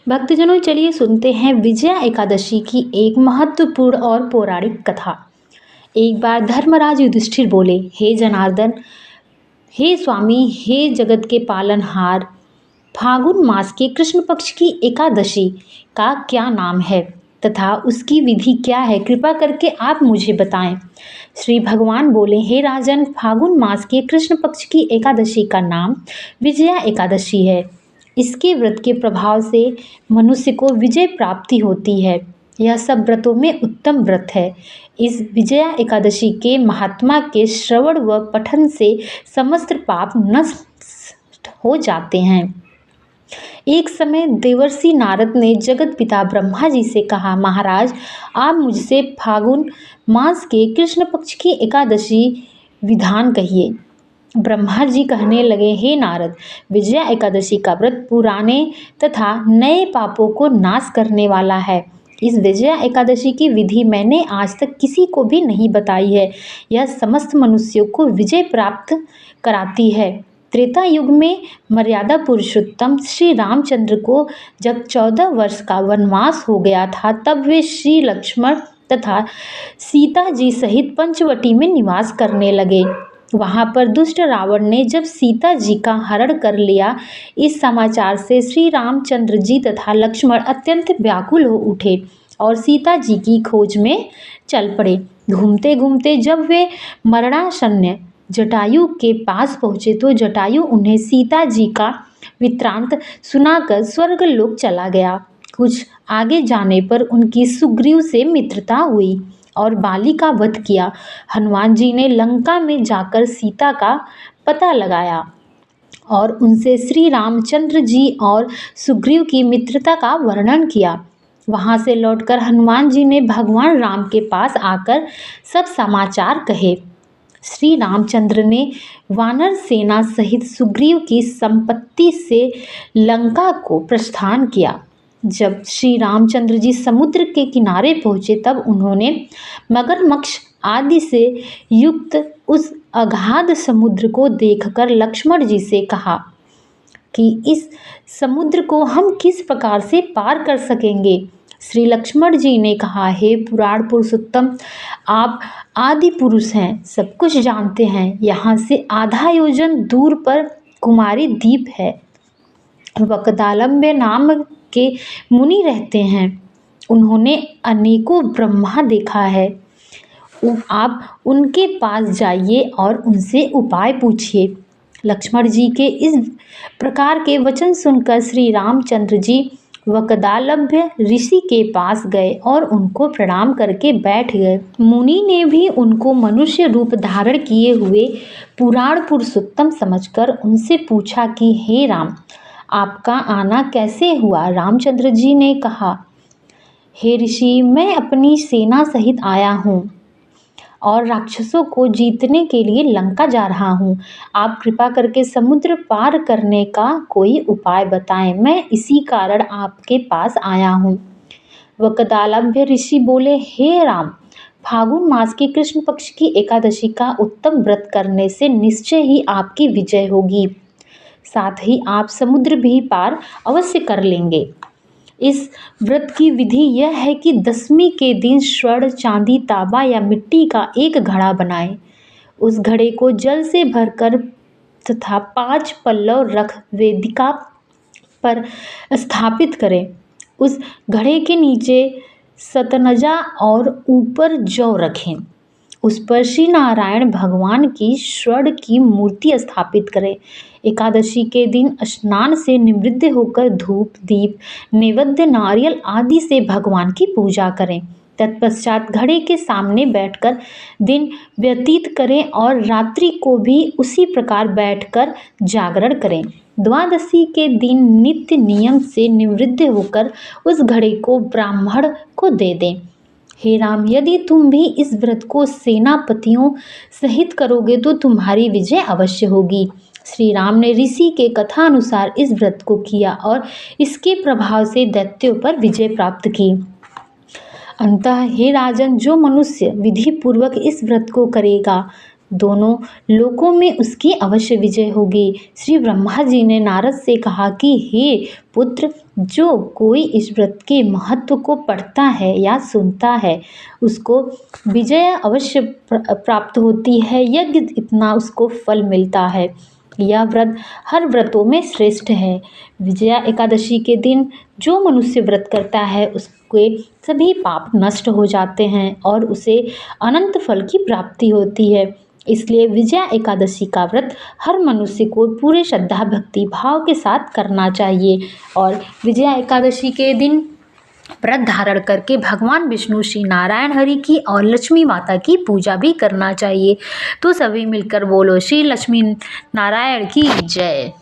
भक्तजनों, चलिए सुनते हैं विजया एकादशी की एक महत्वपूर्ण और पौराणिक कथा। एक बार धर्मराज युधिष्ठिर बोले, हे जनार्दन, हे स्वामी, हे जगत के पालनहार, फागुन मास के कृष्ण पक्ष की एकादशी का क्या नाम है तथा उसकी विधि क्या है? कृपा करके आप मुझे बताएं। श्री भगवान बोले, हे राजन, फागुन मास के कृष्ण पक्ष की एकादशी का नाम विजया एकादशी है। इसके व्रत के प्रभाव से मनुष्य को विजय प्राप्ति होती है। यह सब व्रतों में उत्तम व्रत है। इस विजया एकादशी के महात्मा के श्रवण व पठन से समस्त पाप नष्ट हो जाते हैं। एक समय देवर्षि नारद ने जगत पिता ब्रह्मा जी से कहा, महाराज, आप मुझसे फागुन मास के कृष्ण पक्ष की एकादशी विधान कहिए। ब्रह्मा जी कहने लगे, हे नारद, विजया एकादशी का व्रत पुराने तथा नए पापों को नाश करने वाला है। इस विजया एकादशी की विधि मैंने आज तक किसी को भी नहीं बताई है। यह समस्त मनुष्यों को विजय प्राप्त कराती है। त्रेता युग में मर्यादा पुरुषोत्तम श्री रामचंद्र को जब 14 वर्ष का वनवास हो गया था, तब वे श्री लक्ष्मण तथा सीता जी सहित पंचवटी में निवास करने लगे। वहां पर दुष्ट रावण ने जब सीता जी का हरण कर लिया, इस समाचार से श्री रामचंद्र जी तथा लक्ष्मण अत्यंत व्याकुल हो उठे और सीता जी की खोज में चल पड़े। घूमते घूमते जब वे मरणासन्न जटायु के पास पहुँचे तो जटायु उन्हें सीता जी का वृत्तांत सुनाकर स्वर्गलोक चला गया। कुछ आगे जाने पर उनकी सुग्रीव से मित्रता हुई और बाली का वध किया। हनुमान जी ने लंका में जाकर सीता का पता लगाया और उनसे श्री रामचंद्र जी और सुग्रीव की मित्रता का वर्णन किया। वहां से लौटकर हनुमान जी ने भगवान राम के पास आकर सब समाचार कहे। श्री रामचंद्र ने वानर सेना सहित सुग्रीव की संपत्ति से लंका को प्रस्थान किया। जब श्री रामचंद्र जी समुद्र के किनारे पहुँचे तब उन्होंने मगरमच्छ आदि से युक्त उस अगाध समुद्र को देखकर लक्ष्मण जी से कहा कि इस समुद्र को हम किस प्रकार से पार कर सकेंगे। श्री लक्ष्मण जी ने कहा, हे पुराण पुरुषोत्तम, आप आदि पुरुष हैं, सब कुछ जानते हैं। यहाँ से आधा योजन दूर पर कुमारी द्वीप है। वकदालम्ब्य नाम के मुनि रहते हैं। उन्होंने अनेकों ब्रह्मा देखा है। आप उनके पास जाइए और उनसे उपाय पूछिए। लक्ष्मण जी के इस प्रकार के वचन सुनकर श्री रामचंद्र जी वकदालम्ब्य ऋषि के पास गए और उनको प्रणाम करके बैठ गए। मुनि ने भी उनको मनुष्य रूप धारण किए हुए पुराण पुरुषोत्तम समझकर उनसे पूछा कि हे राम, आपका आना कैसे हुआ? रामचंद्र जी ने कहा, हे ऋषि, मैं अपनी सेना सहित आया हूँ और राक्षसों को जीतने के लिए लंका जा रहा हूँ। आप कृपा करके समुद्र पार करने का कोई उपाय बताएं। मैं इसी कारण आपके पास आया हूँ। वकदालम्ब्य ऋषि बोले, हे राम, फागुन मास के कृष्ण पक्ष की एकादशी का उत्तम व्रत करने से निश्चय ही आपकी विजय होगी। साथ ही आप समुद्र भी पार अवश्य कर लेंगे। इस व्रत की विधि यह है कि दशमी के दिन स्वर्ण, चांदी, तांबा या मिट्टी का एक घड़ा बनाएं। उस घड़े को जल से भरकर तथा 5 पल्लव रख वेदिका पर स्थापित करें। उस घड़े के नीचे सतनजा और ऊपर जौ रखें। उस पर श्री नारायण भगवान की स्वर्ण की मूर्ति स्थापित करें। एकादशी के दिन स्नान से निवृत्त होकर धूप, दीप, नैवेद्य, नारियल आदि से भगवान की पूजा करें। तत्पश्चात घड़े के सामने बैठकर दिन व्यतीत करें और रात्रि को भी उसी प्रकार बैठकर जागरण करें। द्वादशी के दिन नित्य नियम से निवृत्त होकर उस घड़े को ब्राह्मण को दे दें। हे राम, यदि तुम भी इस व्रत को सेनापतियों सहित करोगे तो तुम्हारी विजय अवश्य होगी। श्री राम ने ऋषि के कथा अनुसार इस व्रत को किया और इसके प्रभाव से दैत्यों पर विजय प्राप्त की। अंतः हे राजन, जो मनुष्य विधि पूर्वक इस व्रत को करेगा दोनों लोकों में उसकी अवश्य विजय होगी। श्री ब्रह्मा जी ने नारद से कहा कि हे पुत्र, जो कोई इस व्रत के महत्व को पढ़ता है या सुनता है उसको विजय अवश्य प्राप्त होती है। यज्ञ इतना उसको फल मिलता है। यह व्रत हर व्रतों में श्रेष्ठ है। विजया एकादशी के दिन जो मनुष्य व्रत करता है उसके सभी पाप नष्ट हो जाते हैं और उसे अनंत फल की प्राप्ति होती है। इसलिए विजया एकादशी का व्रत हर मनुष्य को पूरे श्रद्धा भक्ति भाव के साथ करना चाहिए और विजया एकादशी के दिन व्रत धारण करके भगवान विष्णु, श्री नारायण हरि की और लक्ष्मी माता की पूजा भी करना चाहिए। तो सभी मिलकर बोलो श्री लक्ष्मी नारायण की जय।